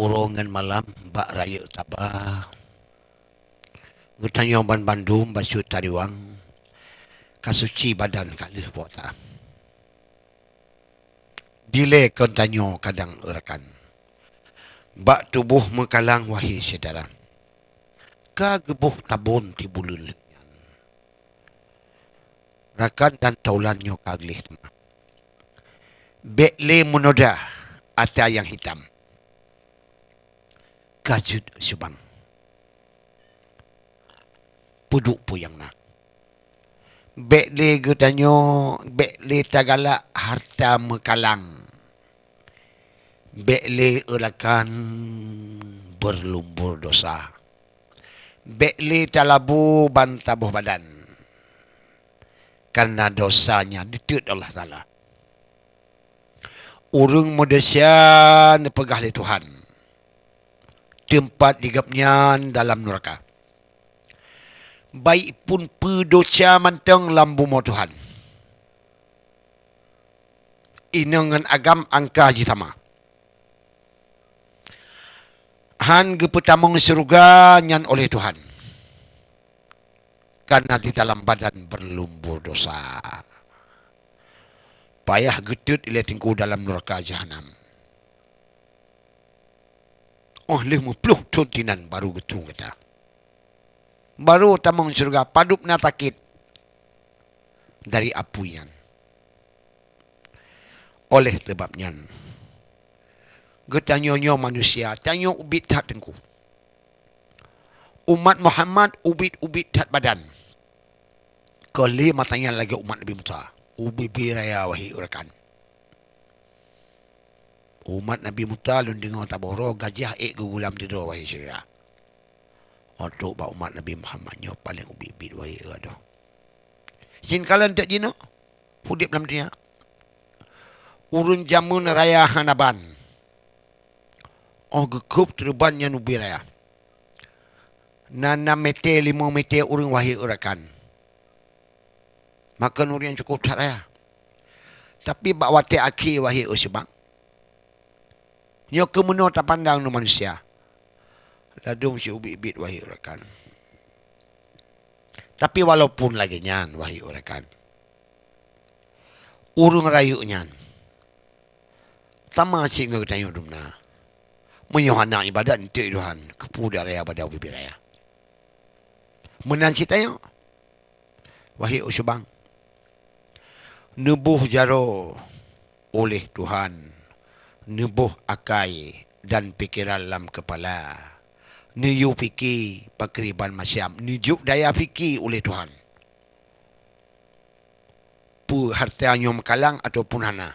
Urongan malam bak raya tabah. Gutanya ban Bandung basu tariwang. Kasuci badan kalih buata. Dile kon tanyo kadang urakan. Bak tubuh mekalang wahai saudara. Ka gebuh tabun ti bulun. Rakan dan taulannya kaglih. Bekle munoda ata yang hitam. Kajud subang. Puduk puyang nak. Bekle getanyo, bekle tagala harta mekalang. Bekle ulakan berlumbur dosa. Bekle talabu bantabuh badan. Karena dosanya ditut Allah Ta'ala. Urung modesya nepegah li Tuhan. Tempat digapnya dalam neraka. Baik pun pedosa manteng lambu mo Tuhan. Inangan agam angka jitama. Han gepetamong surga nyan oleh Tuhan. Karena di dalam badan berlumbur dosa. Payah getut ila tingku dalam neraka jahanam. Oh 50 tuntinan baru getung kata. Baru tamang surga padup na takit dari apuyan. Oleh sebabnya getanyonyo manusia tanyo ubit hat tengku. Umat Muhammad ubit hat badan. Kali matanya lagi umat Nabi Musa. Ubi biraya wahi urakan. Umat Nabi Musa lundingo taboro gajah gugulam tidur wahi syirah. Untuk ba umat Nabi Muhammad nyo paling ubi wahi uradoh. Sin kalan tak jino. Hudip dalam dunia. Urun jamun raya hanaban. Oh gekup terban yang ubi raya. Nana mete 5 mete urung wahi urakan. Maka nurian cukup tak raya. Tapi bak wate aki wahi usibang. Nyo kemuno tak pandang no manusia. Ladung si ubit wahi urakan. Tapi walaupun lagi nyan wahi urakan. Urung rayu nyan. Tama si ngetayo dumna. Menyohana ibadat untuk Tuhan. Kepuda raya pada ubi raya. Menan citanya. Wahi usibang. Nebuh jaro oleh Tuhan. Nebuh akai dan pikiran dalam kepala. Niyu fikir pakriban masyam. Nijuk daya fikir oleh Tuhan. Pu hartanya mekalang ataupun hana.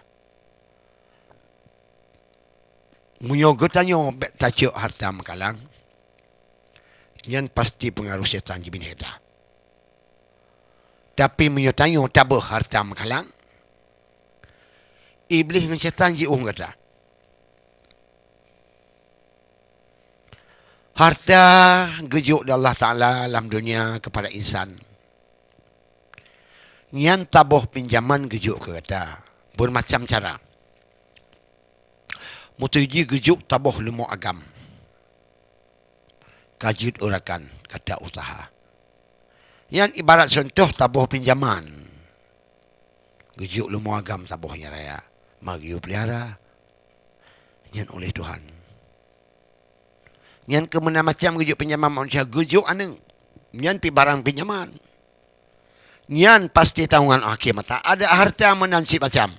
Munyogotanyo tajuk harta mekalang. Yang pasti pengaruh setan jibin heda. Tapi menyotanyo tabah harta mekalang. Iblis dengan setan jiung kata. Harta gejuk dari Allah Ta'ala dalam dunia kepada insan. Yang tabah pinjaman gejuk ke kata. Bermacam cara. Mutuji gejuk tabah lemo agam. Kajut urakan kata usaha. Yang ibarat contoh tabah pinjaman. Gejuk lemo agam tabahnya raya. Magiu pelihara. Yang oleh Tuhan. Yang kemana macam gejuk pinjaman manusia. Gejuk aneng. Yang pi barang pinjaman. Yang pasti tanggungan akhir mata. Ada harta menansib macam.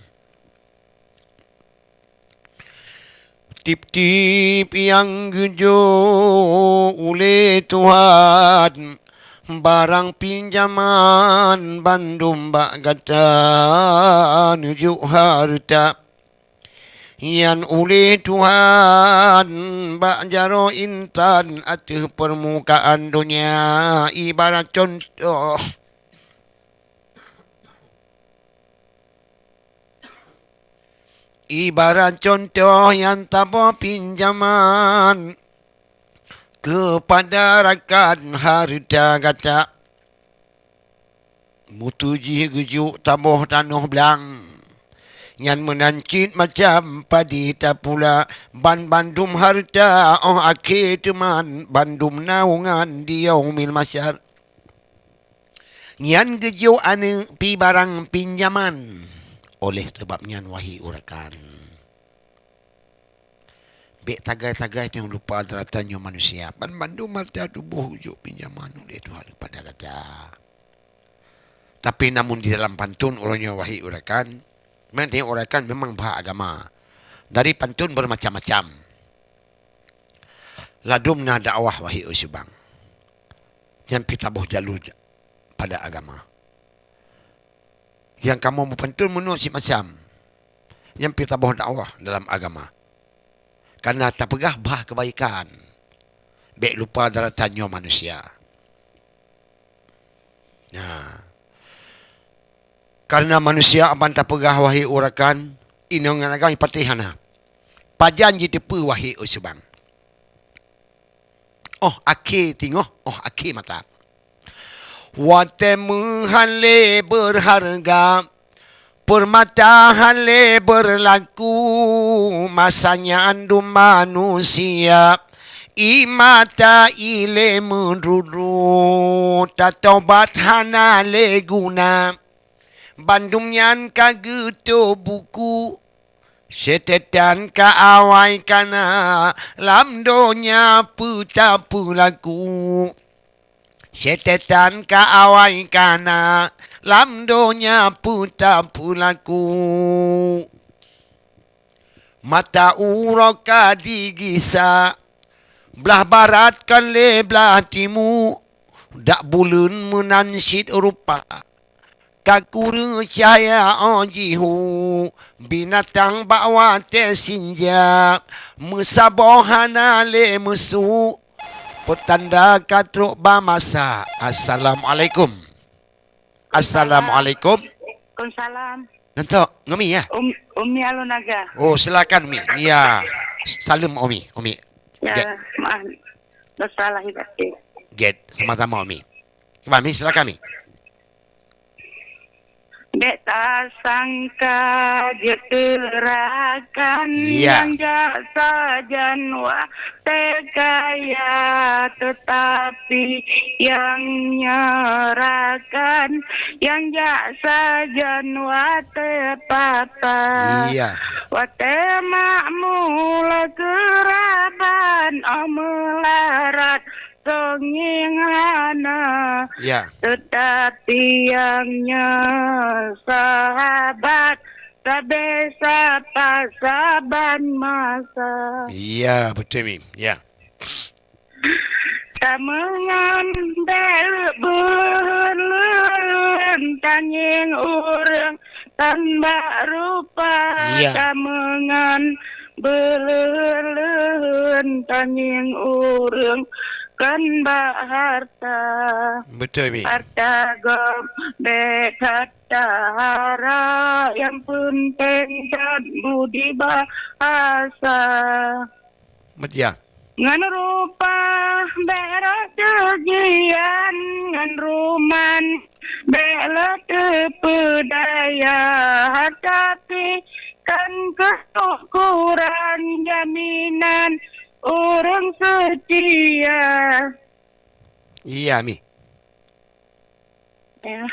Tip-tip yang gejuk oleh Tuhan. Barang pinjaman bandum bak gata nujuk harta. Yang oleh Tuhan bak jaro intan atas permukaan dunia. Ibarat contoh. Ibarat contoh yang tabah pinjaman kepada rakan harta kata. Mutuji gejuk tabuh tanah belang. Nyan menancit macam padi tapula. Ban bandum harta oh akhir teman. Bandum naungan di yaumil masyar. Nyan gejo ane pi barang pinjaman. Oleh sebab nyan wahi urakan. Bek tagai-tagai yang lupa daratannya manusia. Ban bandum harta tubuh ujuk pinjaman oleh Tuhan kepada kata. Tapi namun di dalam pantun orangnya wahi urakan. Nanti urakan memang bahasa agama. Dari pantun bermacam-macam. Ladumna dakwah wahi usubang. Yang pitabuh jalur pada agama. Yang kamu pantun menurut si macam. Yang pitabuh dakwah dalam agama. Karena tak pegah bah kebaikan. Bek lupa daratannya manusia. Nah. Karena manusia aman tak pegah wahi urakan. Inong agama patihana. Pajan je tepu wahi usubang. Oh, akhir tengok. Oh, akhir mata. Wate menghale berharga. Permata hale berlaku. Masanya andu manusia. Imata ile menrudu. Tatobat hana le guna. Bandung nyan kageto buku. Setetan ka awai kana. Lamdonya puta pulaku. Setetan ka awai kana. Lamdonya puta pulaku. Mata uroka digisa. Belah barat kan le belah timu. Dak bulan menansit rupa. Kakuru cahaya ojihu. Binatang bawa tesinja. Musabohana le musu. Petanda katruk bamasa. Assalamualaikum. Assalamualaikum. Waalaikumsalam. Nanti Umi ya? Umi Alunaga. Oh silakan Umi. Ya. Salam Umi. Umi. Ya, Get. maaf. Bersalah ibadah. Get. Sama-sama Umi. Coba Umi silakan Umi. Dek tak sangka dia terakan Ya. yang jasa janwa terkaya, tetapi yang nyerahkan yang jasa janwa terpapa. Iya. Wate makmula keraban omelarat songingana. Ya. Tetapi yangnya sahabat sabesa pasaban masa. Iya betul Mim. Ya. Tak mengambil belun tanging urang tanpa rupa. Ya. Tak mengambil belun tanging urang kan harta. Betul Mim. Harta gombe kata hara yang penting dan budi bahasa. Ya. Ngan rupa berak tegian ngan ruman bela tepedaya tapi kan kekurangan jaminan orang setia. Iya Mi. Ya.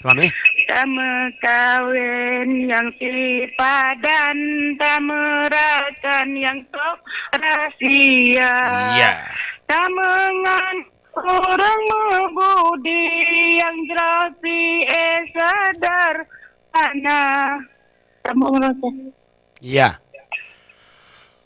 Mami. Tama kawin yang sipadan, tamerakan yang tok rahasia. Iya. Tamengan orang membudi yang jerasi sadar ana. Tamu merasa. Iya.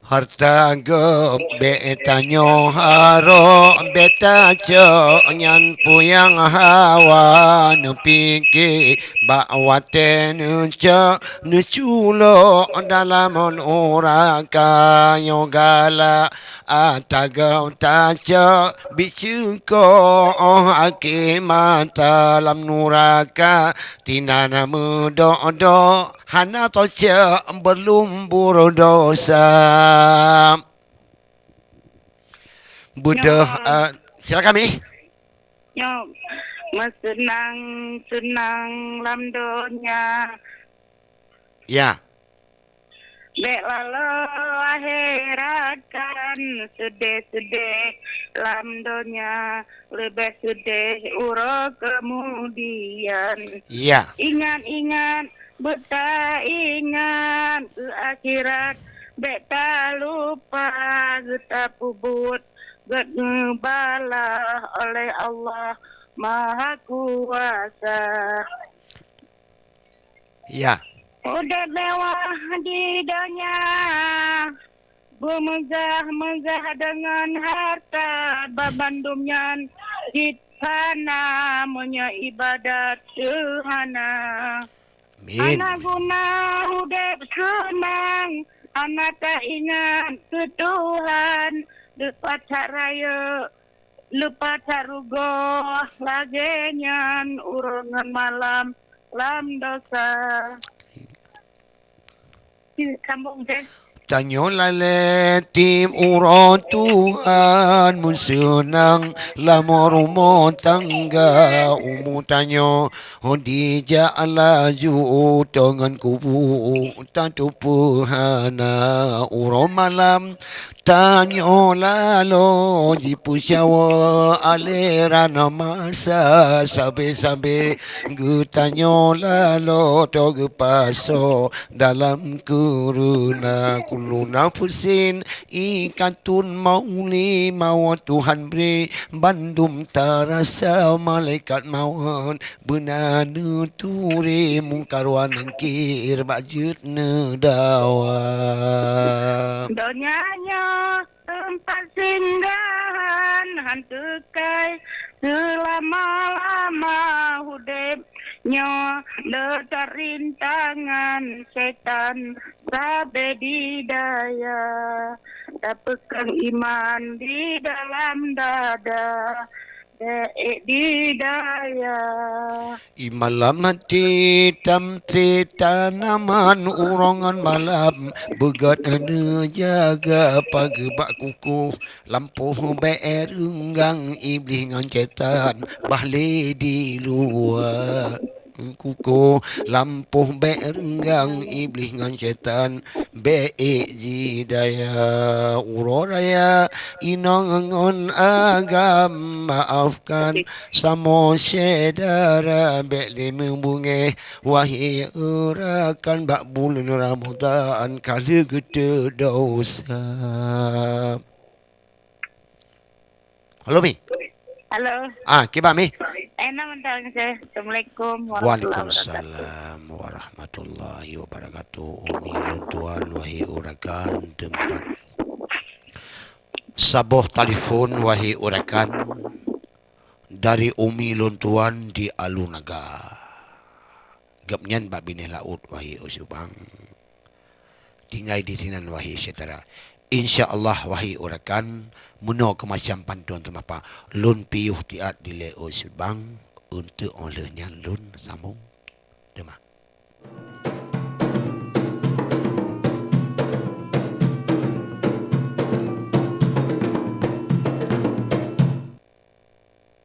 Harta go beta nyo haro beta cho nyan puyang hawa nu piki bawate nu cho nu chulo dalam uraka yogala atagau tacho bichuko akimata lam nuraka tinana mudo do hana tocha belum buru dosa. Buddha, silakan Mi. Yo, senang lam donya Ya. Dek lalu akhirakan sedih-sedih lam dunia lebih sedih uro kemudian. Ya. Ingat-ingat beta ingat ke akhirat beta lupa geta pubut get ngebalah oleh Allah Maha Kuasa. Ya. Udah mewah di dunia, bermegah-megah dengan harta babandumnya di sana punya ibadat sehana. Amin. Anak guna udep senang, anak tak ingat ke Tuhan, lupa tak raya, lupa tak rugo, lagi nyan urangan malam, lam dosa. Sambung deh. Tanyo lale tim uro Tuhan mun senang lamor umo tangga umu tanyo di ja'ala ju tangan kubu tantu puhana uro malam tanyo lalo di pusyawa alera masa sabe-sabe gutanyo lalo to gepaso dalam kuruna kuluna pusin ikatun mauli mawa Tuhan beri bandum tarasa malaikat mawan benanu turi mungkarwan engkir bajut nedawa. Donyanya tempat singgahan hantu kai selama-lama hudepnya letak rintangan setan sabe di daya tak pegang iman di dalam dada di daya. Imalam hati tamti tanaman urongan malam begat ane jaga pagi bak kuku lampu berenggang iblis ngan cetan bahle di luar kuku lampu berenggang iblis ngan setan be jidaya uroraya inangon agam maafkan samo sedara be limubunge wahai urakan bak bulan Ramadan kali gede dosa. Halo Mi. Halo. Kiba Mi. Enak mentang saya. Assalamualaikum warahmatullahi wabarakatuh. Waalaikumsalam warahmatullahi wabarakatuh. Umi luntuan wahai urakan tempat saboh telefon wahai urakan dari Umi luntuan di Alunaga. Gapnyan babine laut wahai usubang. Tinggal di sinan wahai setara. InsyaAllah wahai urakan muno ke macam pantun temapa lun piuh tiat di leo usubang untuk olehnya lun sambung. Demah.